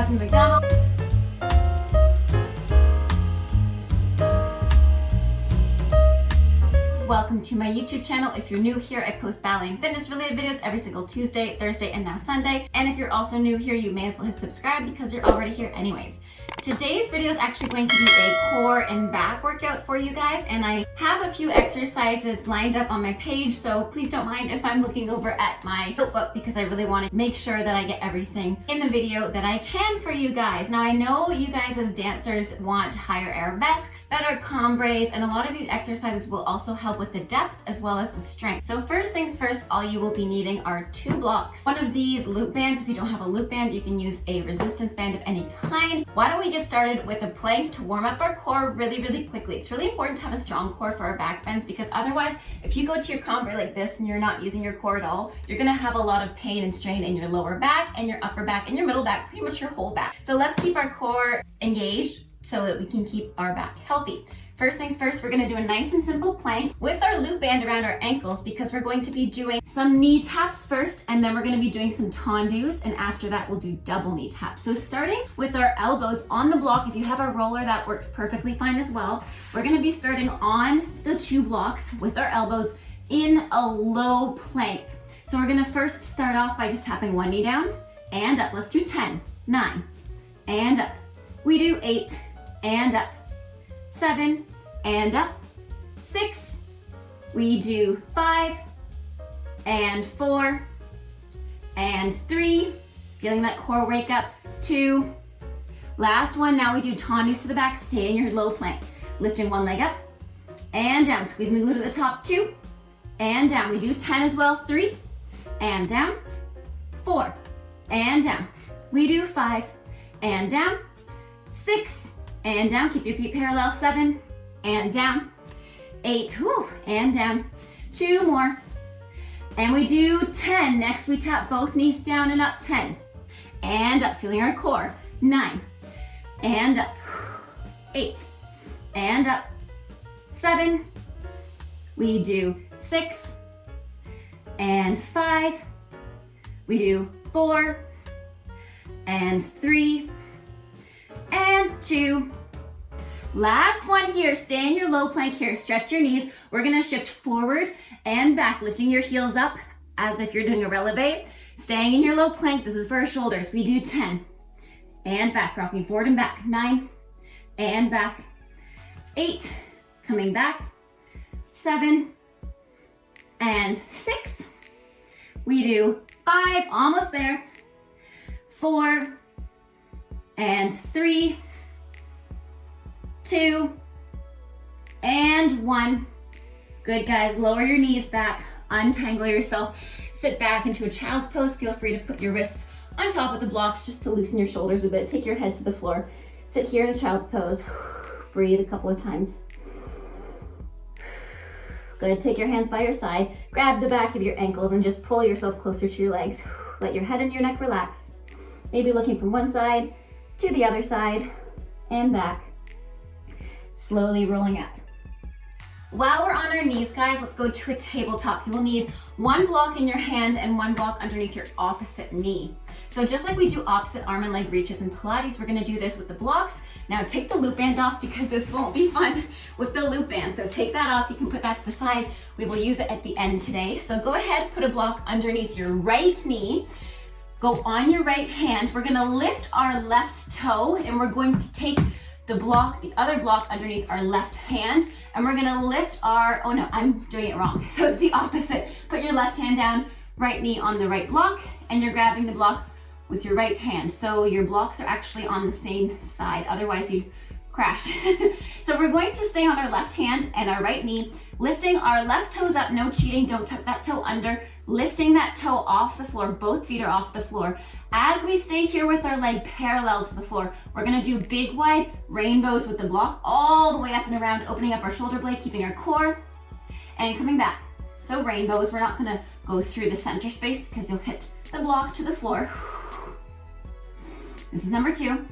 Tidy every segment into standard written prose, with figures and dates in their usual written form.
Jasmine McDonald. Welcome to my YouTube channel. If you're new here, I post ballet and fitness related videos every single Tuesday, Thursday, and now Sunday. And if you're also new here, you may as well hit subscribe because you're already here anyways. Today's video is actually going to be a core and back workout for you guys, and I have a few exercises lined up on my page, so please don't mind if I'm looking over at my notebook because I really want to make sure that I get everything in the video that I can for you guys. Now I know you guys as dancers want higher arabesques, better combres, and a lot of these exercises will also help with the depth as well as the strength. So first things first, all you will be needing are 2 blocks. One of these loop bands. If you don't have a loop band, you can use a resistance band of any kind. Why don't we get started with a plank to warm up our core really quickly. It's really important to have a strong core for our back bends because otherwise, if you go to your combre like this and you're not using your core at all, you're gonna have a lot of pain and strain in your lower back and your upper back and your middle back, pretty much your whole back. So let's keep our core engaged so that we can keep our back healthy. First things first, we're gonna do a nice and simple plank with our loop band around our ankles because we're going to be doing some knee taps first, and then we're gonna be doing some tendus, and after that we'll do double knee taps. So starting with our elbows on the block, if you have a roller, that works perfectly fine as well. We're gonna be starting on the 2 blocks with our elbows in a low plank. So we're gonna first start off by just tapping 1 knee down and up. Let's do 10, 9, and up. We do 8, and up. 7, and up. 6, we do 5, and 4, and 3, feeling that core wake up. 2, last one. Now we do tendus to the back. Stay in your low plank, lifting 1 leg up and down, squeezing the glute at the top. 2, and down. We do 10 as well. 3, and down. 4, and down. We do 5, and down. 6, and down. Keep your feet parallel. 7, and down. 8, and down. 2 more. And we do 10. Next we tap both knees down and up. 10, and up, feeling our core. 9, and up. 8, and up. 7, we do 6, and 5, we do 4, and 3, and 2. Last one here. Stay in your low plank here. Stretch your knees. We're gonna shift forward and back, lifting your heels up as if you're doing a releve. Staying in your low plank. This is for our shoulders. We do 10, and back, rocking forward and back. 9, and back. 8, coming back. 7, and 6. We do 5, almost there. 4, and 3, 2, and 1. Good, guys. Lower your knees back, untangle yourself, sit back into a child's pose. Feel free to put your wrists on top of the blocks just to loosen your shoulders a bit. Take your head to the floor. Sit here in a child's pose. Breathe a couple of times. Good. Take your hands by your side. Grab the back of your ankles and just pull yourself closer to your legs. Let your head and your neck relax. Maybe looking from one side to the other side and back. Slowly rolling up. While we're on our knees, guys, let's go to a tabletop. You will need 1 block in your hand and 1 block underneath your opposite knee. So just like we do opposite arm and leg reaches in Pilates, we're gonna do this with the blocks. Now take the loop band off because this won't be fun with the loop band. So take that off, you can put that to the side. We will use it at the end today. So go ahead, put a block underneath your right knee. Go on your right hand. We're gonna lift our left toe and we're going to take the block, the other block underneath our left hand, and we're gonna lift our, oh no, I'm doing it wrong. So it's the opposite. Put your left hand down, right knee on the right block, and you're grabbing the block with your right hand. So your blocks are actually on the same side, otherwise you'd crash. So we're going to stay on our left hand and our right knee, lifting our left toes up, no cheating, don't tuck that toe under, lifting that toe off the floor, both feet are off the floor. As we stay here with our leg parallel to the floor, we're gonna do big wide rainbows with the block all the way up and around, opening up our shoulder blade, keeping our core, and coming back. So rainbows, we're not gonna go through the center space because you'll hit the block to the floor. This is number 2.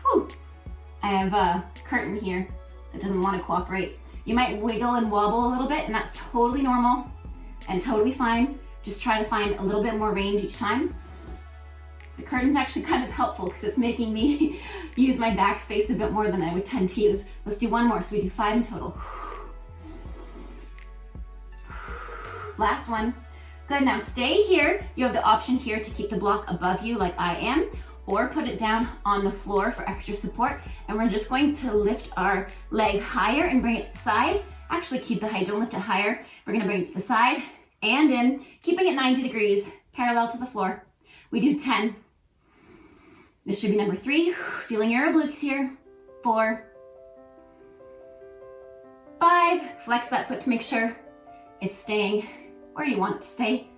Whew. I have a curtain here that doesn't want to cooperate. You might wiggle and wobble a little bit, and that's totally normal and totally fine. Just try to find a little bit more range each time. The curtain's actually kind of helpful because it's making me use my back space a bit more than I would tend to use. Let's do one more, so we do 5 in total. Last one. Good, now stay here. You have the option here to keep the block above you like I am, or put it down on the floor for extra support. And we're just going to lift our leg higher and bring it to the side. Actually keep the height, don't lift it higher. We're gonna bring it to the side and in, keeping it 90 degrees, parallel to the floor. We do 10. This should be number 3. Feeling your obliques here. 4, 5, flex that foot to make sure it's staying where you want it to stay.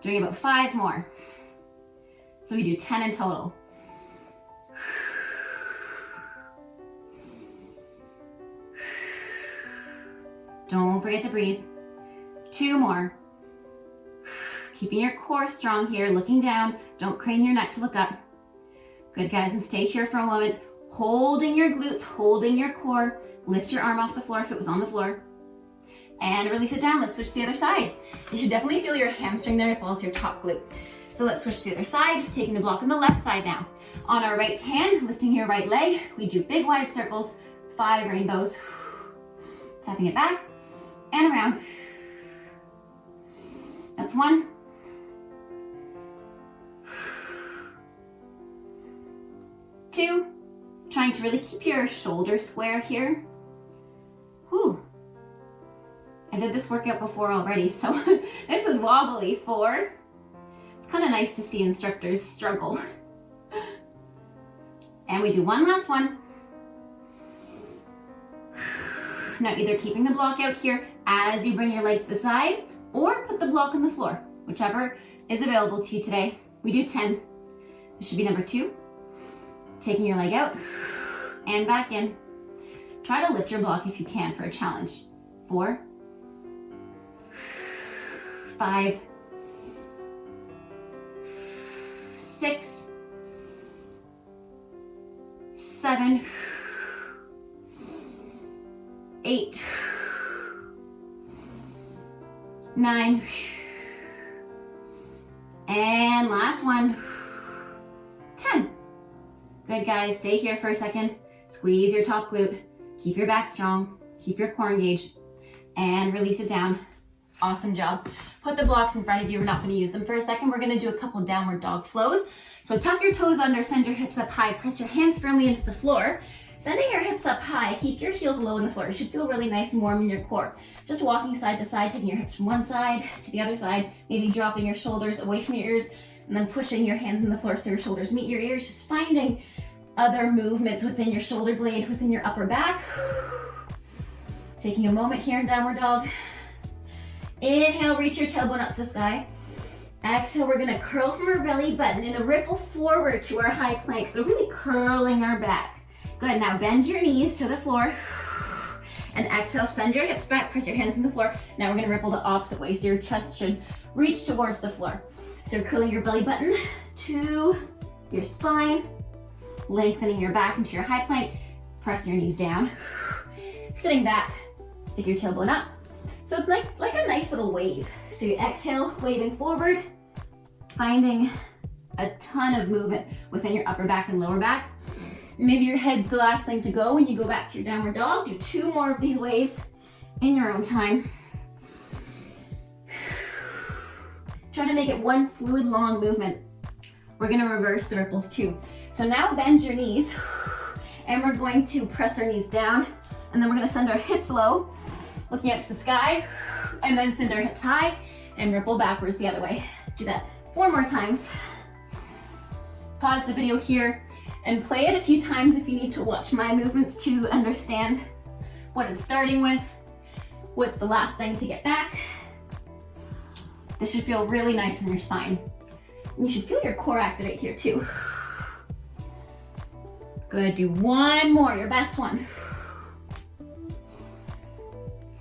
Doing about 5 more. So we do 10 in total. Don't forget to breathe. 2 more. Keeping your core strong here, looking down. Don't crane your neck to look up. Good, guys, and stay here for a moment. Holding your glutes, holding your core. Lift your arm off the floor if it was on the floor. And release it down. Let's switch to the other side. You should definitely feel your hamstring there as well as your top glute. So let's switch to the other side, taking the block on the left side now. On our right hand, lifting your right leg, we do big wide circles, 5 rainbows. Tapping it back and around. That's 1. 2. Trying to really keep your shoulders square here. Whew. I did this workout before already, so this is wobbly. 4. It's kind of nice to see instructors struggle. And we do one last one. Now either keeping the block out here as you bring your leg to the side, or put the block on the floor, whichever is available to you today. We do 10. This should be number 2. Taking your leg out and back in. Try to lift your block if you can for a challenge. 4, 5, 6, 7, 8, 9, and last one, 10. Good, guys, stay here for a second. Squeeze your top glute, keep your back strong, keep your core engaged, and release it down. Awesome job. Put the blocks in front of you. We're not going to use them for a second. We're going to do a couple downward dog flows. So tuck your toes under, send your hips up high, press your hands firmly into the floor. Sending your hips up high, keep your heels low in the floor. You should feel really nice and warm in your core. Just walking side to side, taking your hips from one side to the other side, maybe dropping your shoulders away from your ears, and then pushing your hands in the floor so your shoulders meet your ears. Just finding other movements within your shoulder blade, within your upper back. Taking a moment here in downward dog. Inhale, reach your tailbone up to the sky. Exhale, we're gonna curl from our belly button in a ripple forward to our high plank. So really curling our back. Good, now bend your knees to the floor. And exhale, send your hips back, press your hands in the floor. Now we're gonna ripple the opposite way, so your chest should reach towards the floor. So you're curling your belly button to your spine, lengthening your back into your high plank, press your knees down. Sitting back, stick your tailbone up. So it's like a nice little wave. So you exhale, waving forward, finding a ton of movement within your upper back and lower back. Maybe your head's the last thing to go when you go back to your downward dog. Do 2 more of these waves in your own time. Try to make it one fluid long movement. We're gonna reverse the ripples too. So now bend your knees and we're going to press our knees down and then we're gonna send our hips low, looking up to the sky, and then send our hips high and ripple backwards the other way. Do that 4 more times. Pause the video here and play it a few times if you need to watch my movements to understand what I'm starting with, what's the last thing to get back. This should feel really nice in your spine. And you should feel your core activate here too. Good, do 1 more, your best one.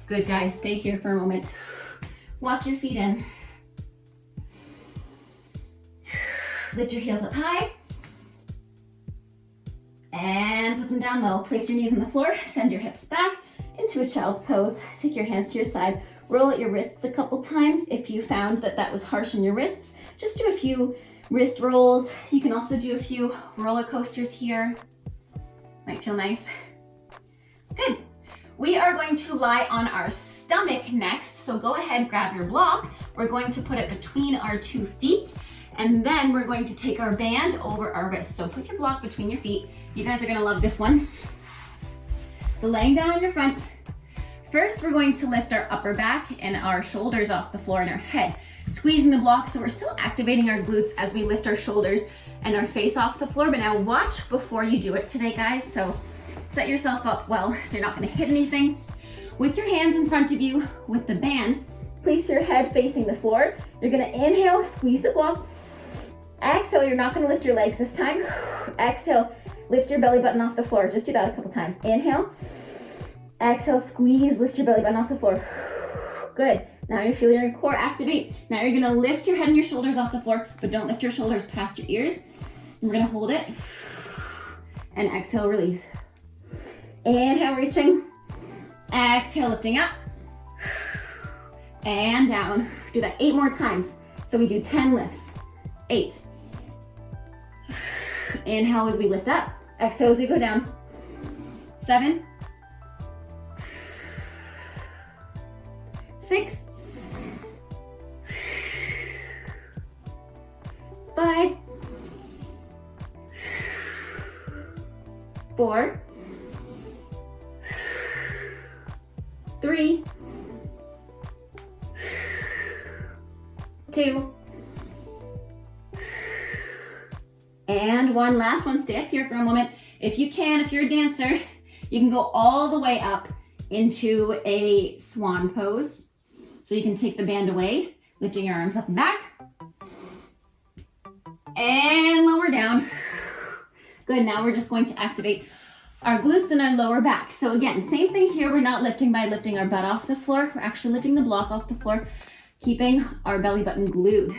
Good, guys, stay here for a moment. Walk your feet in. Lift your heels up high. And put them down low. Place your knees on the floor, send your hips back into a child's pose. Take your hands to your side. Roll at your wrists a couple times. If you found that that was harsh on your wrists, just do a few wrist rolls. You can also do a few roller coasters here. Might feel nice. Good. We are going to lie on our stomach next. So go ahead, grab your block. We're going to put it between our 2 feet. And then we're going to take our band over our wrist. So put your block between your feet. You guys are gonna love this one. So laying down on your front. First, we're going to lift our upper back and our shoulders off the floor and our head. Squeezing the block, so we're still activating our glutes as we lift our shoulders and our face off the floor. But now watch before you do it today, guys. So set yourself up well so you're not gonna hit anything. With your hands in front of you, with the band, place your head facing the floor. You're gonna inhale, squeeze the block. Exhale, you're not gonna lift your legs this time. Exhale, lift your belly button off the floor. Just do that a couple times. Inhale, exhale, squeeze, lift your belly button off the floor. Good. Now you're feeling your core activate. Now you're gonna lift your head and your shoulders off the floor, but don't lift your shoulders past your ears. We're gonna hold it. And exhale, release. Inhale, reaching. Exhale, lifting up. And down. Do that 8 more times. So we do 10 lifts. 8. Inhale as we lift up. Exhale as we go down. 7. 6. 5. 4. 3. 2. And 1. Last one. Stay up here for a moment. If you can, if you're a dancer, you can go all the way up into a swan pose. So you can take the band away, lifting your arms up and back. And lower down. Good, now we're just going to activate our glutes and our lower back. So again, same thing here. We're not lifting by lifting our butt off the floor. We're actually lifting the block off the floor, keeping our belly button glued.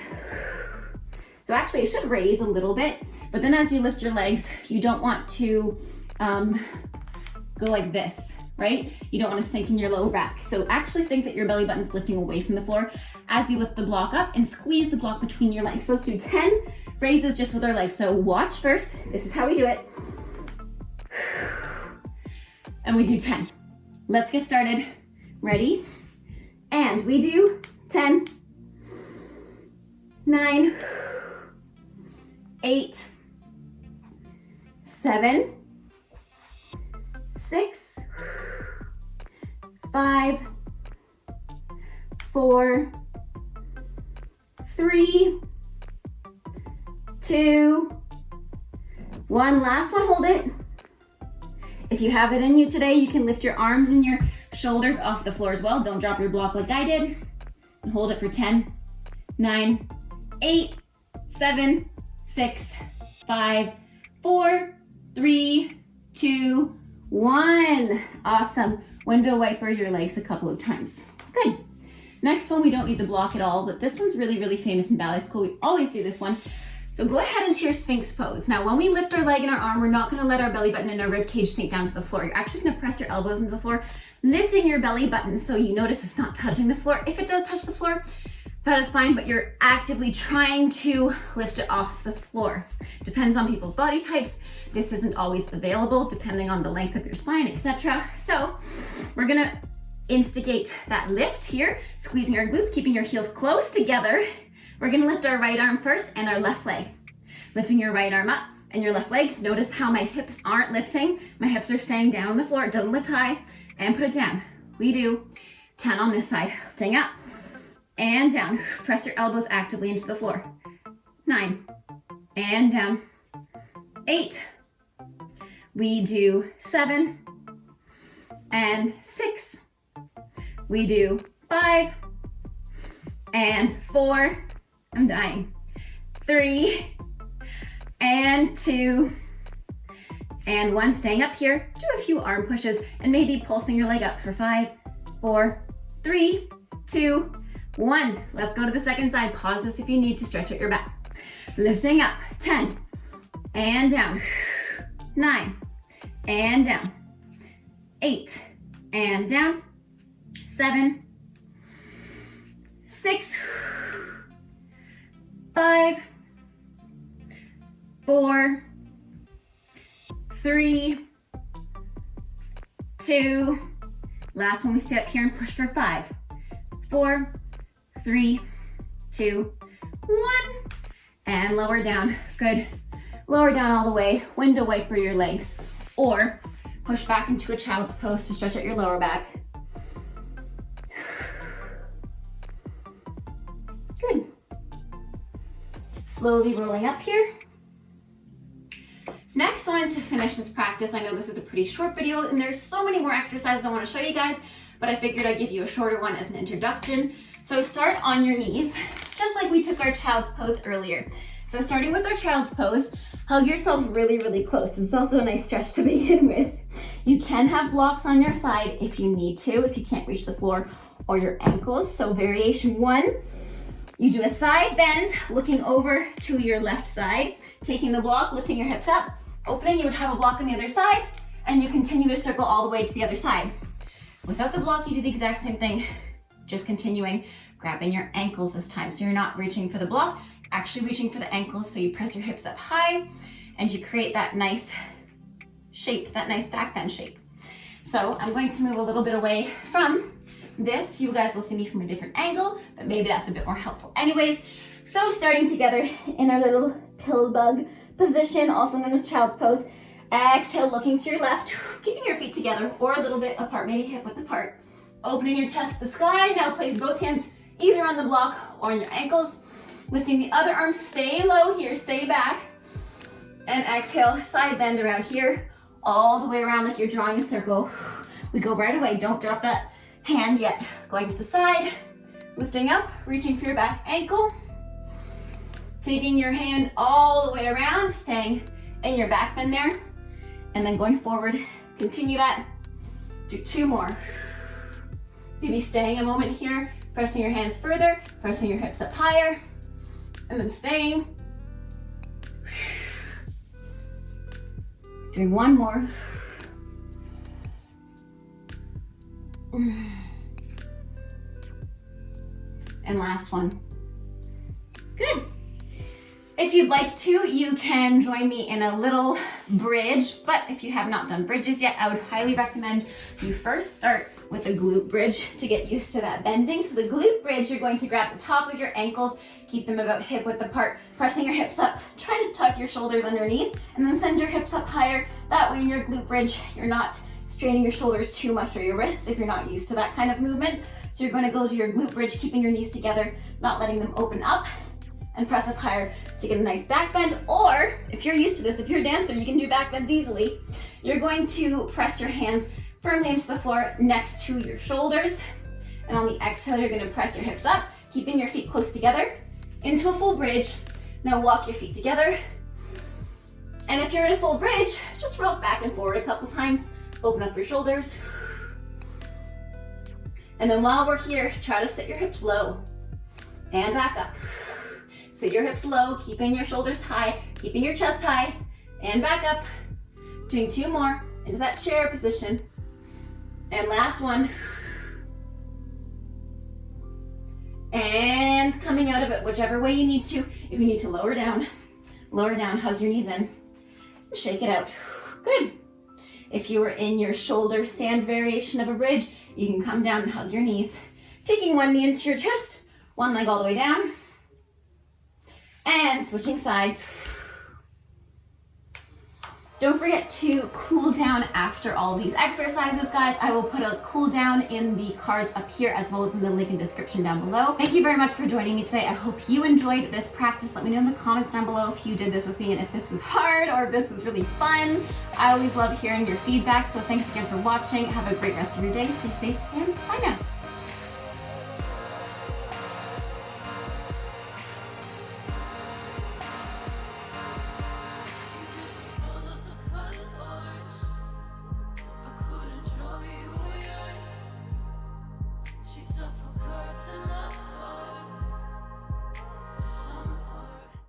So actually it should raise a little bit, but then as you lift your legs, you don't want to go like this, right? You don't want to sink in your lower back. So actually think that your belly button's lifting away from the floor as you lift the block up and squeeze the block between your legs. So let's do 10 raises just with our legs. So watch first. This is how we do it. And we do 10. Let's get started. Ready? And we do 10, 9, 8, 7, 6, 5, 4, 3, 2, 1. Last one, hold it. If you have it in you today, you can lift your arms and your shoulders off the floor as well. Don't drop your block like I did. And hold it for 10, 9, 8, 7, 6, 5, 4, 3, 2, 1. Awesome. Window wiper your legs a couple of times. Good. Next one, we don't need the block at all, but this one's really, really famous in ballet school. We always do this one. So go ahead into your Sphinx pose. Now, when we lift our leg and our arm, we're not gonna let our belly button and our rib cage sink down to the floor. You're actually gonna press your elbows into the floor, lifting your belly button so you notice it's not touching the floor. If it does touch the floor, that is fine, but you're actively trying to lift it off the floor. Depends on people's body types. This isn't always available depending on the length of your spine, etc. So we're gonna instigate that lift here, squeezing our glutes, keeping your heels close together. We're gonna lift our right arm first and our left leg. Lifting your right arm up and your left leg. Notice how my hips aren't lifting. My hips are staying down on the floor. It doesn't lift high. And put it down. We do 10 on this side. Lifting up and down. Press your elbows actively into the floor. 9 and down. 8. We do 7 and 6. We do 5 and 4. I'm dying. 3 and 2 and 1. Staying up here. Do a few arm pushes and maybe pulsing your leg up for 5, 4, 3, 2, 1. Let's go to the second side. Pause this if you need to stretch out your back. Lifting up. 10 and down. 9 and down. 8 and down. 7, 6, 5, 4, 3, 2, last one, we stay up here and push for 5, 4, 3, 2, 1, and lower down. Good. Lower down all the way, window wiper your legs, or push back into a child's pose to stretch out your lower back. Good. Slowly rolling up here. Next one to finish this practice, I know this is a pretty short video and there's so many more exercises I want to show you guys, but I figured I'd give you a shorter one as an introduction. So start on your knees, just like we took our child's pose earlier. So starting with our child's pose, hug yourself really, really close. It's also a nice stretch to begin with. You can have blocks on your side if you need to, if you can't reach the floor or your ankles. So variation 1, you do a side bend, looking over to your left side, taking the block, lifting your hips up, opening, you would have a block on the other side, and you continue the circle all the way to the other side. Without the block, you do the exact same thing, just continuing, grabbing your ankles this time. So you're not reaching for the block, actually reaching for the ankles, so you press your hips up high, and you create that nice shape, that nice back bend shape. So I'm going to move a little bit away from this. You guys will see me from a different angle, but maybe that's a bit more helpful anyways. So starting together in our little pill bug position, also known as child's pose. Exhale, looking to your left, keeping your feet together or a little bit apart, maybe hip width apart. Opening your chest to the sky. Now place both hands either on the block or on your ankles. Lifting the other arm, stay low here, stay back. And exhale, side bend around here, all the way around like you're drawing a circle. We go right away, don't drop that hand yet. Going to the side, lifting up, reaching for your back ankle. Taking your hand all the way around, staying in your back bend there. And then going forward, continue that. Do 2 more. Maybe staying a moment here, pressing your hands further, pressing your hips up higher, and then staying. Doing 1 more. And last one. Good. If you'd like to, you can join me in a little bridge, but if you have not done bridges yet, I would highly recommend you first start with a glute bridge to get used to that bending. So the glute bridge, you're going to grab the top of your ankles, keep them about hip width apart, pressing your hips up, try to tuck your shoulders underneath, and then send your hips up higher. That way in your glute bridge, you're not straining your shoulders too much or your wrists if you're not used to that kind of movement. So you're going to go to your glute bridge, keeping your knees together, not letting them open up, and press up higher to get a nice back bend. Or if you're used to this, if you're a dancer, you can do back bends easily. You're going to press your hands firmly into the floor next to your shoulders. And on the exhale, you're going to press your hips up, keeping your feet close together into a full bridge. Now walk your feet together. And if you're in a full bridge, just rock back and forward a couple times. Open up your shoulders. And then while we're here, try to sit your hips low and back up. Sit your hips low, keeping your shoulders high, keeping your chest high, and back up. Doing 2 more into that chair position. And last one. And coming out of it, whichever way you need to. If you need to lower down, hug your knees in, shake it out. Good. If you were in your shoulder stand variation of a bridge, you can come down and hug your knees. Taking one knee into your chest, one leg all the way down. And switching sides. Don't forget to cool down after all these exercises, guys. I will put a cool down in the cards up here as well as in the link in description down below. Thank you very much for joining me today. I hope you enjoyed this practice. Let me know in the comments down below if you did this with me and if this was hard or if this was really fun. I always love hearing your feedback, so thanks again for watching. Have a great rest of your day. Stay safe and bye now.